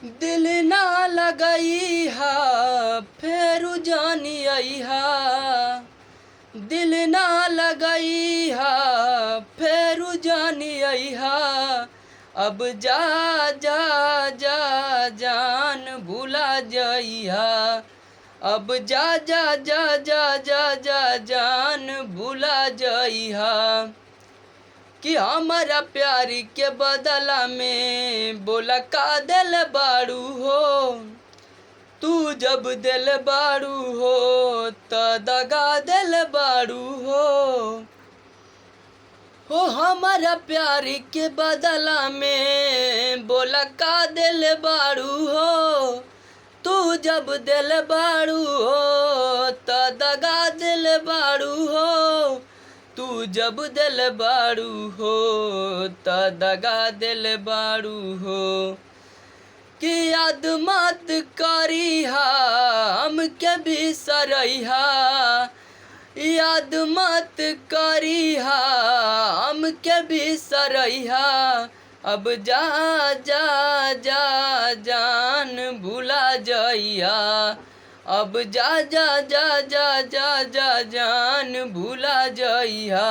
दिल ना लगई हा फेरू जानी आई हा। दिल ना लगई हा फेरू जानी आई हा। अब जा जा जा जान भूला जाई हा। अब जा जा जा जा जा जा जान भूला जाई हा। कि हमारा प्यारी के बदला में बोला का दिल बाड़ू हो। तू जब दिल बाड़ू हो त दगा दिल बाड़ू हो हमारा प्यारी के बदला में बोला का दिल बाड़ू हो। तू जब दिल बाड़ू हो त दगा दिल बाड़ू हो। तू जब दिल बाड़ू हो त दगा दिल बाड़ू हो। कि याद मत करिहा हमके बिसरइहा। याद मत करिहा हमके बिसरइहा। अब जा जा जा जान भूला जइहा। अब जा जा जा जा जा जा जान भूला जइहा।